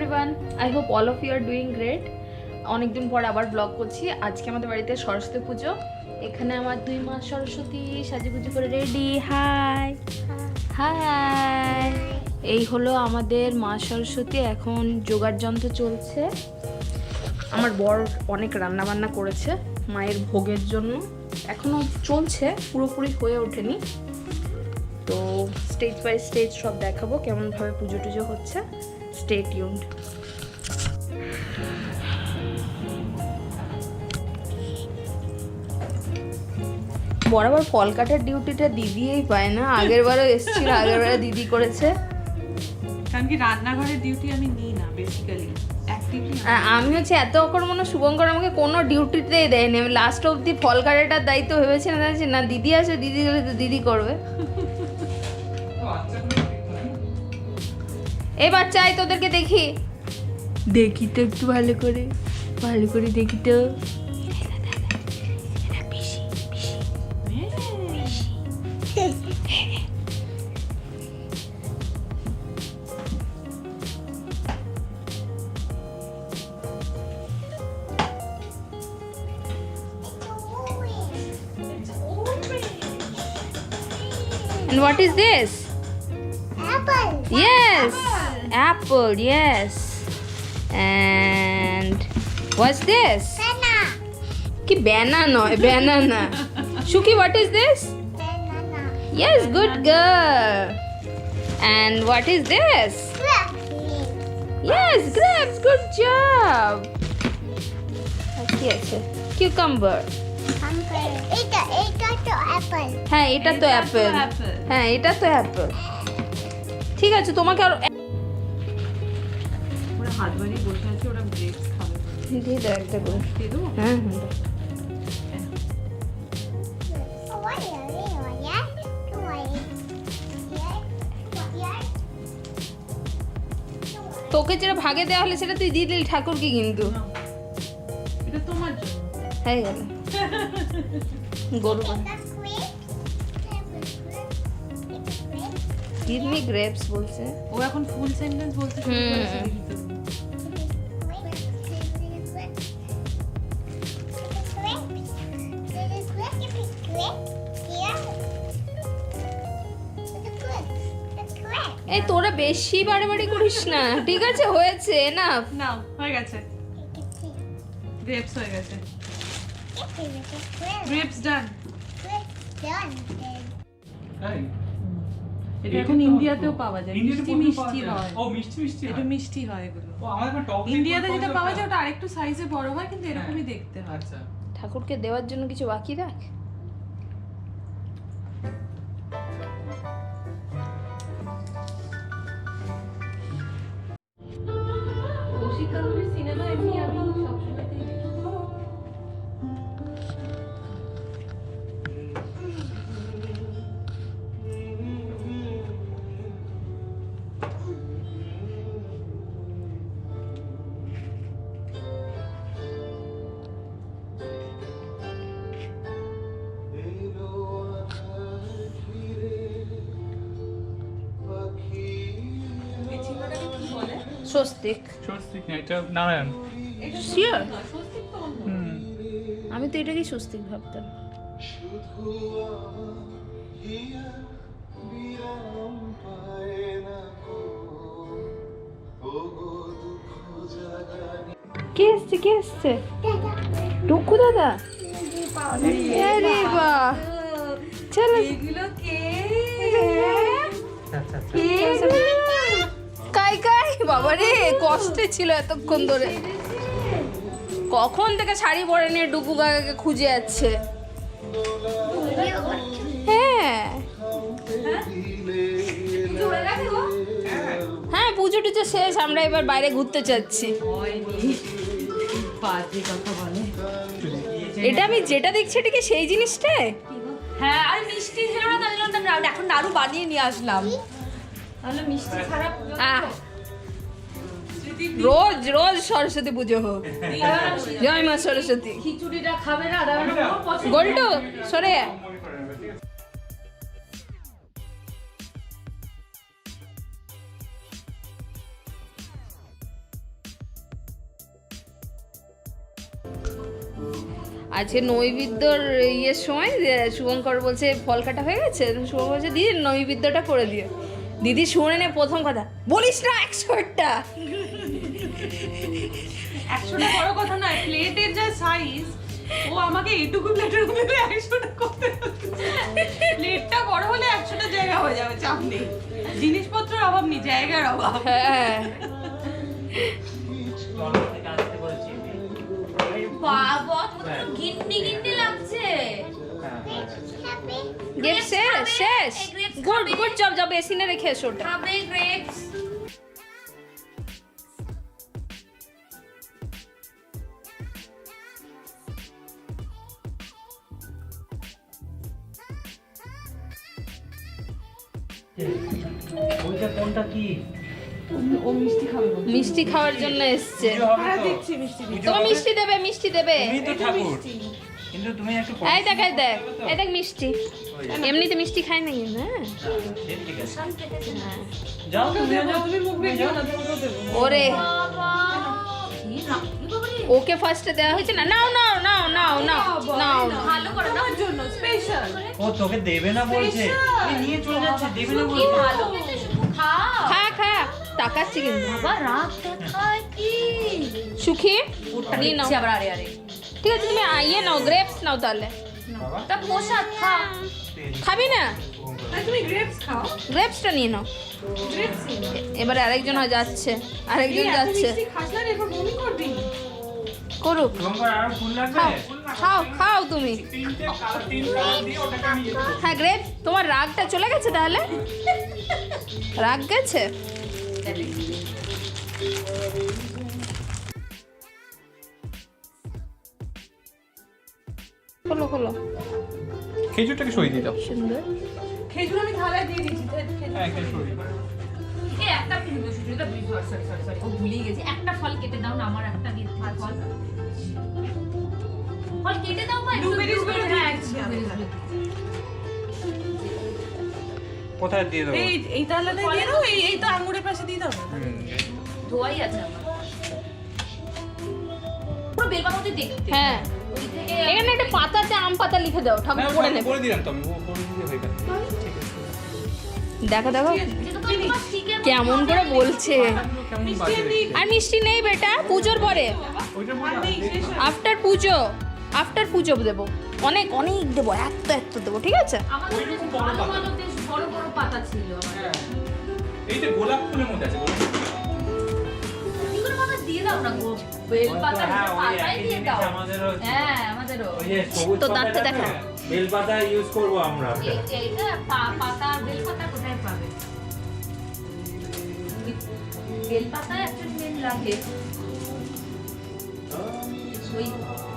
Everyone, I hope all of you are doing great. অনেকদিন পর আবার ব্লগ করছি। আজকে আমাদের বাড়িতে সরস্বতী পুজো। এখানে আমার 2 মা সরস্বতী সাজুগুজু করে রেডি। হাই হাই, এই হলো আমাদের মা সরস্বতী। এখন জোগাড় যন্ত্র চলছে। আমার বর অনেক রান্না বান্না করেছে মায়ের ভোগের জন্য, এখনো চলছে, পুরোপুরি হয়ে ওঠেনি। তো স্টেজ বাই স্টেজ সব দেখাবো কেমনভাবে পুজো টুজো হচ্ছে। Stay tuned. বরাবর ফল কাটার ডিউটিটা দিদিই পায় না। আগের বারও এসেছিল, আগের বারে দিদি করেছে। কারণ কি রান্নাঘরের ডিউটি আমি নিই না বেসিক্যালি। আমি হচ্ছে এত অকর্মণ্য, শুভঙ্কর আমাকে কোনো ডিউটিতেই দেয়নি। আমি লাস্ট অবধি ফল কাটাটার দায়িত্ব ভেবেছিলাম না দিদি আছে, দিদি গেলে তো দিদি করবে। এই বাচ্চা আয়, তোদেরকে দেখি দেখি তো একটু ভালো করে দেখি তো। And what is this? Apple. Yes, apple. Yes. And what's this? Banana. Ki banana, banana. Shuki, what is this? Banana. Yes, good girl. And what is this? Yes, grapes. Good job. Yes, cucumber. এটা তো apple. হ্যাঁ, এটা তো Apple. হ্যাঁ, এটা তো Apple. ঠিক আছে, তোমাকে আর ওরা হাত বাড়িয়ে বসে আছে, ওরা গ্রেপস খাবে। দিয়ে দাও একটা করে। দিয়ে দেবো? হ্যাঁ। তোকে যেটা ভাগে দেওয়া হলে সেটা তুই দিয়ে দিলি ঠাকুরকে, কিন্তু না। এটা তোমার জন্য। হয়ে গেল। গরু গিভ মি গ্রেপস বলছে। ও এখন ফুল সেন্টেন্স বলতে শুরু করেছে, দেখি তো। এই তোরা বেশি বাড়াবাড়ি করিস না, ঠিক আছে? হয়েছে না? নাও, হয়ে গেছে। গ্রেপস হয়ে গেছে। গ্রেপস ডান। এটা এখন ইন্ডিয়াতেও পাওয়া যায়। মিষ্টি মিষ্টি হয়। ও মিষ্টি মিষ্টি এটা মিষ্টি হয় এগুলো। ও আমার একটা টক ইন্ডিয়াতে যেটা পাওয়া যায় ওটা আরেকটু সাইজে বড় হয়, কিন্তু এরকমই দেখতে হয়। আচ্ছা ঠাকুরকে দেওয়ার জন্য কিছু বাকি রাখ। সিনেমা এমনি আমি সবসময়তেই দেখি। এই চিহ্নটাকে কি বলে? স্বস্তিক। স্বস্তিক না, এটা নারায়ণ। শিওর? স্বস্তিক তো অন্য। আমি তো এটাকেই স্বস্তিক ভাবতাম। কে এসছে? টুকু দাদা? আরে বাহ, চলো। এগুলো কে? আচ্ছা আচ্ছা কাই বাবারে, কষ্টে ছিল এতক্ষণ ধরে। কখন থেকে শাড়ি পরে নিয়ে ডুকু কাকাকে খুঁজে যাচ্ছে। হ্যাঁ হ্যাঁ, পুজো টুজো শেষ, আমরা এবার বাইরে ঘুরতে চাচ্ছি। বাজে কথা বলে। এটা আমি যেটা দেখছি এটা কি সেই জিনিসটাই? হ্যাঁ, আর মিষ্টি ছিল না, তাই জন্য আমরা এখন নাড়ু বানিয়ে নিয়ে আসলাম। তাহলে মিষ্টি ছাড়া পুজো আহ, রোজ রোজ সরস্বতী পুজো হোক। জয় মা সরস্বতী। খিচুড়িটা খাবে না, গোল্টু সরে আয়। আজকে নৈবেদ্যর ইয়ের সময় শুভঙ্কর বলছে ফল কাটা হয়ে গেছে, শুভঙ্কর বলছে দিদি নৈবেদ্যটা করে দিও। দিদি শুনে নে প্রথম কথা, বলিস না 100টা। 100টা বড় কথা নয়, প্লেটের যা সাইজ, ও আমাকে এইটুকু প্লেটের মধ্যে 100টা করতে হচ্ছে। প্লেটটা বড় হলে 100টা জায়গা হয়ে যাবে, চাপ নেই। জিনিসপত্রের অভাব নেই, জায়গার অভাব। হ্যাঁ বাবা, তোমার তো গিন্নি গিন্নি লাগছে। গিফট শেষ। গুড জব, যাও বেসিনে রেখে এসো ওটা। খাবে গ্রেপস। ওইটা কোনটা কি? ও মিষ্টি খাবে বলে। মিষ্টি খাওয়ার জন্য এসছে। হ্যাঁ, দিচ্ছি মিষ্টি দিচ্ছি। তোমার মিষ্টি দেবে। তুমি তো ঠাকুর, কিন্তু তুমি একটু এই দেখ মিষ্টি। এমনিতে মিষ্টি খাই না কিন্তু, হ্যাঁ ঠিক আছে। যাও তুমি যাও, তুমি মুখ বেঁকিও না, তোমাকেও দেবো। ওরে বাবা, কি রাখি বাবা রে। ওকে ফার্স্টে দেওয়া হয়েছে না, নাও। ভালো করে আমার জন্য স্পেশাল। ও তোকে দেবে না বলছে, এই নিয়ে চলে যাচ্ছে, দেবে না কি বলছে। ভালো খেতে, শুধু খাও। খা তাকাচ্ছি কিন্তু বাবা রাগ দেখায় কি? সুখী ওটা নিয়ে নাও। নিচ্ছি আবার, আরে ঠিক আছে তুমি ইয়ে নাও, গ্রেপস নাও তাহলে। তা প্রসাদ খা। খাবি না? তুমি গ্রেপস খাও। গ্রেপসটা নিয়ে নাও। গ্রেপস এবারে আরেকজন যাচ্ছে। খাস না রে, বমি করবি। করুক, তোমার আরো ফুল লাগবে? খাও তুমি। তিনটে কালার দিয়ে ওটাকে আমি ইয়ে করবো। হ্যাঁ গ্রেপস। তোমার রাগটা চলে গেছে তাহলে? রাগ গেছে? খোলো খেজুরটাকে সরিয়ে দিয়ে দাও। সুন্দর। খেজুর আমি থালায় দিয়ে দিয়েছি। হ্যাঁ এখানে সরিয়ে দাও। এই একটা সরি ও ভুলিয়ে গেছি। একটা ফল কেটে দাও না, আমার একটা দিয়ে ফল কেটে দাও। ভাই ব্লুবেরিজ গুলো দিয়ে দিচ্ছি আমি। কোথায় দিয়ে দেবো? এই তালাতে দিয়ে দাও। এই তো আঙ্গুরের পাশে দিয়ে দাও। ধোয়াই আছে আমার। পুরো বেলপাতাতে দেখতে। হ্যাঁ ওই থেকে এখানে একটা পাতাতে আম পাতা লিখে দাও, ঠাকুর না, পড়ে আমি নেবে। বলে দিলাম তো, আমি বলে দিলে হয়ে গেল। দেখো যেটা তো তোমার স্টিকের কেমন করে বলছে। কেমন বাজে দেখতে। আর মিষ্টি নেই বেটা, পুজোর পরে, ওইটার মধ্যে আছে। আফটার পুজো দেবো। অনেক দেবো, এত দেবো, ঠিক আছে? আমাদের বেশ ভালো ভালো বেশ বড় বড় পাতা ছিল আমার। হ্যাঁ। এইটা গোলাপ ফুলের মধ্যে আছে, গোলাপ ফুল। এগুলো পাতা দিয়ে দাও না গো। বেল পাতা হ্যাঁ, ওই পাতাই একই দিয়ে জিনিস দাও। আমাদেরও। হ্যাঁ আমাদেরও। ওই যে সবুজ তো পাতা দাঁতটা আছে, দেখা। বেলপাতা ইউজ করবো আমরা। এইটা পাতা বেল পাতা কোথায় পাবে? বেল পাতা অ্যাকচুয়ালি মেন লাগে। ওই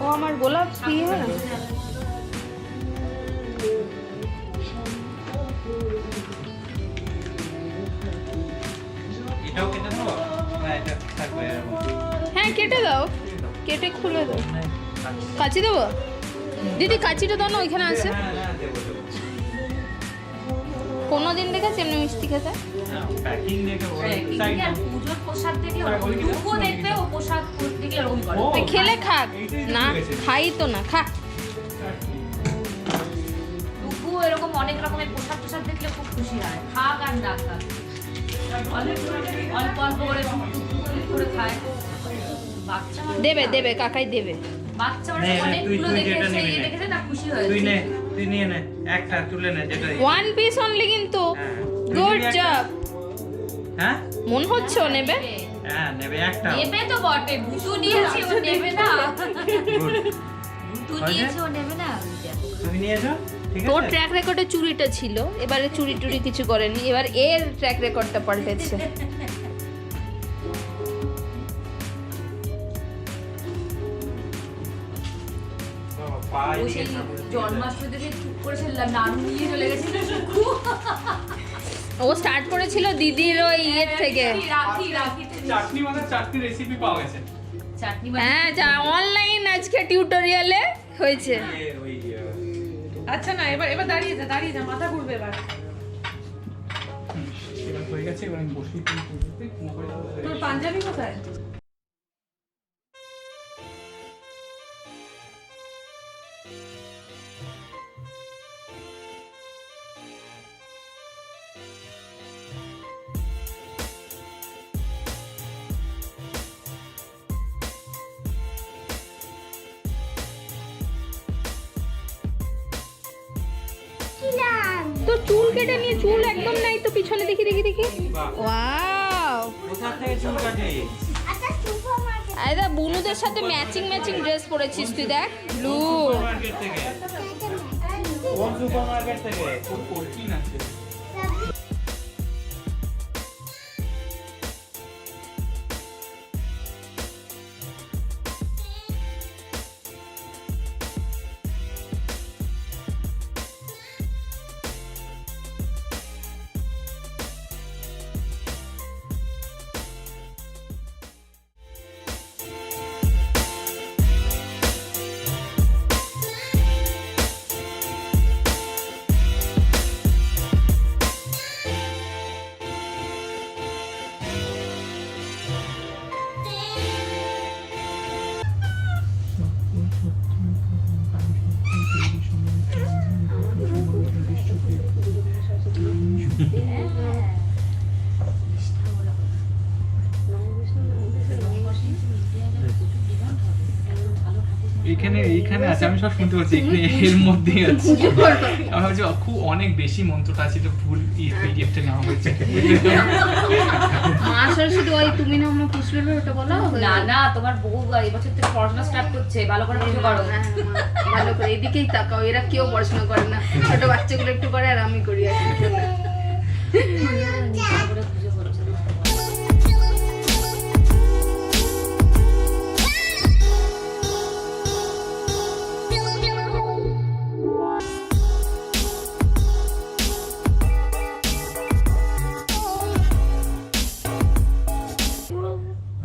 ও আমার গোলাপ কি হয় না? এটাও কেটে দেবো? না, এটা থাকবে এরকম। হ্যাঁ কেটে দাও, কেটে খুলে দাও। কাচি দেবো? দিদি কাচিটা দাও না, ওইখানে আছে। হ্যাঁ, দেবো। কোনোদিন দেখেছি এমনি মিষ্টি খেতে? প্যাকিং দেখে এই আর পুজোর প্রসাদ দেখলে ওরকম দুপুর দেখবে ও প্রসাদ দেখলে ওরকম করে। তুই খেলে খাক এইটাই তো না, লেগেছে। খাই তো না, খা। দুপু এরকম অনেক রকমের প্রসাদ প্রসাদ দেখলে খুব খুশি হয়। খাক আর না খাক, অল্প অল্প করে করে খায়। বাচ্চা মানুষ দেবে কাকাই দেবে। বাচ্চা মানুষ নে, নে, অনেকগুলো তুই যেটা দেখেছে, নিবি ইয়ে নে। দেখেছে, তা খুশি তুই নে, হয়েছে। তুই নিয়ে নে, একটা তুলে নে, যেটা ওয়ান পিস অনলি কিন্তু। হ্যাঁ। গুড তুই নিবি জব। হ্যাঁ মনে হচ্ছে ও নেবে। হ্যাঁ, নেবে একটা। নেবে তো বটে, ভুতু নিয়েছে ও নেবে না। Good. ভুতু নিয়েছে ও নেবে না। তুমি নিয়েছো? ঠিক তোর আছে? ট্র্যাক রেকর্ডে চুরিটা ছিল, এবারে চুরি টুরি কিছু করেনি, এবার এর ট্র্যাক রেকর্ডটা পাল্টেছে। বাবা, পায়ে ও দিয়ে সেই ঠাকুর দিয়ে জন্মাষ্টমী থেকে চুপ করেছে, নাড়ু নিয়ে চলে গেছিল শুকু। ও স্টার্ট করেছিল দিদির ওই ইয়ের থেকে। রাখি চাটনি চাটনি রেসিপি পাওয়া গেছে। চাটনি হ্যাঁ যা অনলাইন আজকে টিউটোরিয়ালে হয়েছে। দিয়ে ওই, আচ্ছা না, এবার দাঁড়িয়ে যা, মাথা ঘুরবে এবার। এবার হয়ে গেছে, এবার আমি বসিয়ে দিই। তোর পাঞ্জাবি কোথায়? কেটেছিলাম। তো চুল কেটে নিয়ে চুল একদম নাই তো পিছনে দেখি দেখি দেখি বাহ। ওয়াও কোথা থেকে চুল কাটলি? আচ্ছা সুপারমার্কেট আরে বুনুদের সাথে ম্যাচিং ড্রেস পরেছিস তুই দেখ ব্লু সুপারমার্কেট থেকে। কোন সুপারমার্কেট থেকে? খুব কঠিন আছে। এইখানে আছে, আমি সব শুনতে পাচ্ছি, এখানে এর মধ্যেই আছে। আমি ভাবছি খুব অনেক বেশি মন্ত্রটা আছে, এটা ভুল পিডিএফটা নেওয়া হয়েছে। মা সরস্বতী ওই তুমি না আমরা পুষবে ওটা বলো না না তোমার বউ এবছর থেকে পড়াশোনা স্টার্ট করছে, ভালো করে পুজো করো। হ্যাঁ, ভালো করে এদিকেই তাকাও, এরা কেউ পড়াশোনা করে না, ছোট বাচ্চাগুলো একটু করে আর আমি করি আর কি। ভালো করে পুজো করছো।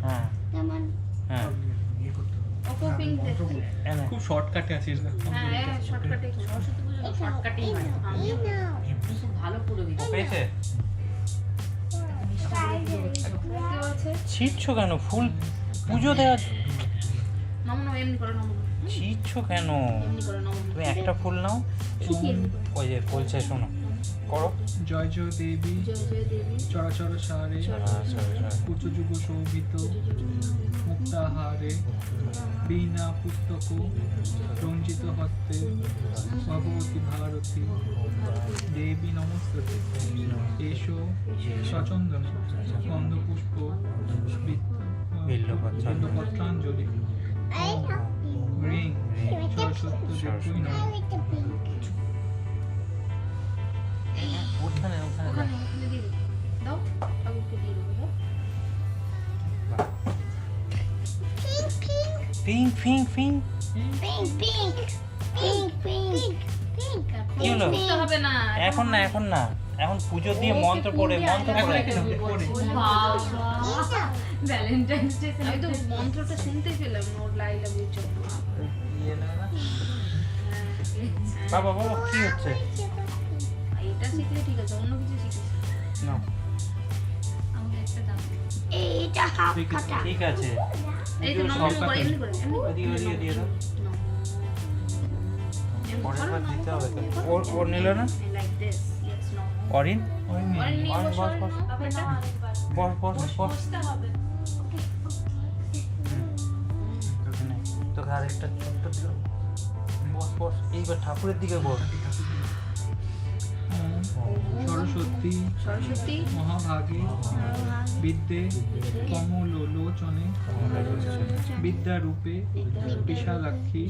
হ্যাঁ যেমন হ্যাঁ ওপো পিঙ্ক দেখো। এনে। খুব শর্টকাটে আছে এটা। হ্যাঁ শর্টকাটে সরস্বতী পুজো শর্টকাটেই হয়। এই নাও তুমি খুব ভালো পুরোহিত। ও পেয়েছে? কি বলছে ছিটছো কেন? ফুল পুজো দেওয়া নমন এমনি করে নমন ছিটছো কেন? এমনি করে নমন তুমি একটা ফুল নাও। ওই যে বলছে শোনো করো। জয় জয় দেবী জয় জয় দেবী চরাচর সারে উচ্চ যুগ শোভিত মুক্তাহারে বীণা পুস্তক রঞ্জিত হস্তে ভগবতী ভারতী দেবী নমস্তে এসো সচন্দন গন্ধপুষ্প বিল্লপত্রাঞ্জলি এই নাও রিং সরস্বতী দেবী নমঃ। ওখানে ওখানে ওখানে ওখানে দিয়ে দিই। দাও ঠাকুরকে দিয়ে দেবো দাও। Pink pink pink pink pink pink pink pink কি হলো? বুঝতে হবে না এখন না এখন না, এখন পুজো দিয়ে মন্ত্র পড়ে মন্ত্র পড়ে। ভ্যালেন্টাইন্স ডে আমি তো মন্ত্রটা শুনতে পেলাম না, ওর লাই লাভ ইউ জন্য। বাবা বাবা কি হচ্ছে? এটা শিখলে ঠিক আছে, অন্য কিছু শিখিস না আমাকে একটা দাও। এইটা হাফ কাটা ঠিক আছে। এই তো নমন করে এমনি করে এমনি করে ওদিকে ওদিকে দিয়ে দাও। পরের বার দিতে হবে তো। ওর নিল না? Like this yes no Arin Arin নিয়ে অরিন বসো বস বস বস বস বস। তোকে আরেকটা ছোট্ট দিল। বস বস, এইবার ঠাকুরের দিকে বস। সরস্বতী সরস্বতী মহাভাগে বিদ্যে কমলোচনে বিদ্যারূপে বিশালাক্ষী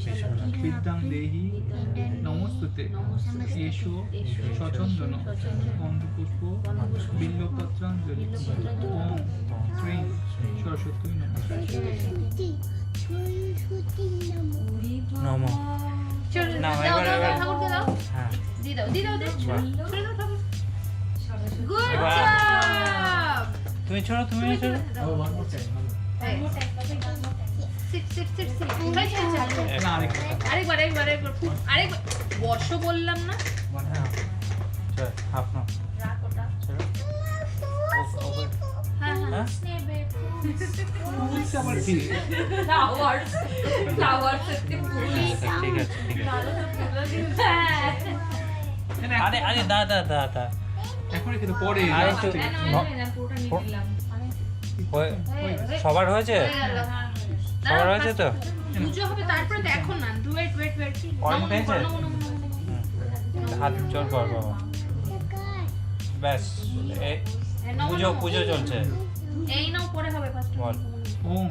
বিদ্যাং দেহি নমস্তুতে এসো সচন্দন গন্ধপুষ্প বিল্লপত্রাঞ্জলি ওম শ্রীং সরস্বতী নমঃ। সরস্বতী নমঃ নম। চল না, দাও এবার- দাও এবার- ঠাকুরকে দাও হ্যাঁ দি দাও দে বাহ। ছুঁড়ে দাও ঠাকুর গুড বাহ। জব তুমি ছোড়ো তুমি ছোড়ো। না আরেকটা আরেকবার বসো বললাম না হ্যাঁ চল হাফ নাও ছোড়ো। হ্যাঁ হ্যাঁ হ্যাঁ বলছে আবার কি? ফ্লাওয়ার্স ফ্লাওয়ার্স এতে ঠিক আছে ঠিক আছে। আরে আরে দা দা দা দা এখন কিন্তু পরে আর একটু সবার হয়েছে? সবার হয়েছে তো? পুজো হবে তারপরে তো এখন না ওয়েট অরিন পেয়েছে? হাত জোর কর বাবা ব্যাস পুজো পুজো চলছে এই নাও পরে হবে ফার্স্ট বল ওম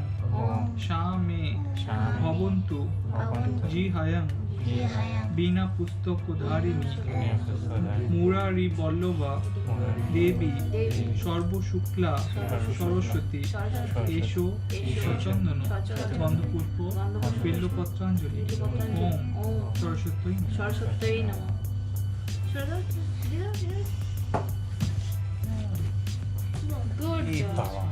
শামে ভবন্তু জিহায়ং বিনা পুস্তকধারিণী মুরারি বল্লভা দেবী সর্বশুক্লা সরস্বতী এসো সচন্দন গন্ধপুষ্প বেল্লপত্রাঞ্জলি ওম সরস্বতী সরস্বতী নমঃ গুড এই বাবা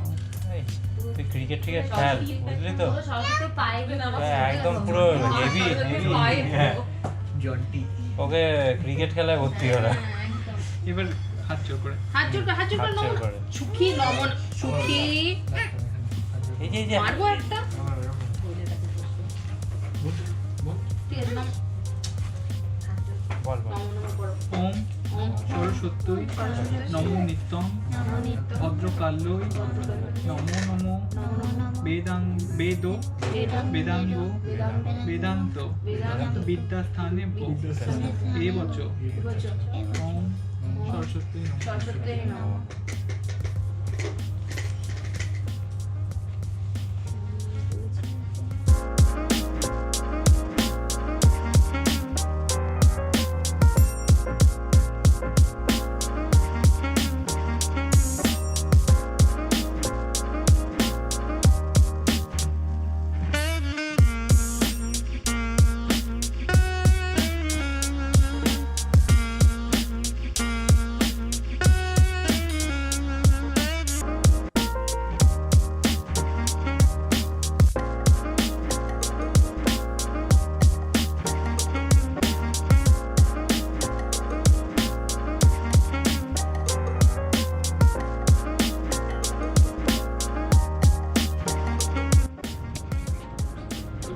এই, তুই ক্রিকেট খেল বুঝলি তো সরস্বতী পাইবে না একদম পুরো হেভি হ্যাঁ জন্টি ওকে ক্রিকেট খেলায় ভর্তি হলো এবার হাত জোর করে হাত জোর করে হাত জোর নমন করে সুখী নমন সুখী এই যে মারবো একটা ঠিক আছে নাম বল বল নমো নমো করো ওম ওম সরস্বতী নমো নিত্যং ভদ্রকাল্যই নমো নমো বেদ বেদাঙ্গ বেদান্ত বিদ্যাস্থানে এবচ ওম সরস্বতী নমঃ। সরস্বতী নমঃ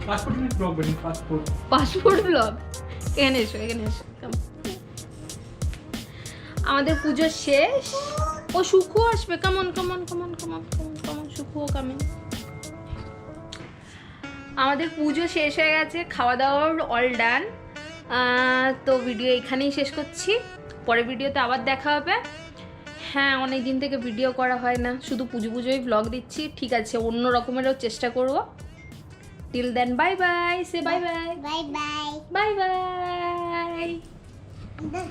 পাসপোর্ট মিনিট ব্লগ বানি পাসপোর্ট পাসপোর্ট ব্লগ এখানে এসো come. আমাদের পুজো শেষ ও সুখু আসবে কামন সুখু কামন আমাদের পুজো শেষ হয়ে গেছে খাওয়া দাওয়া অল ডান তো ভিডিও এখানেই শেষ করছি পরের ভিডিওতে আবার দেখা হবে হ্যাঁ অনেক দিন থেকে ভিডিও করা হয় না শুধু পুজোই ব্লগ দিচ্ছি ঠিক আছে অন্য রকমেরও চেষ্টা করব till then bye bye say bye bye Bye bye. Bye bye Bye.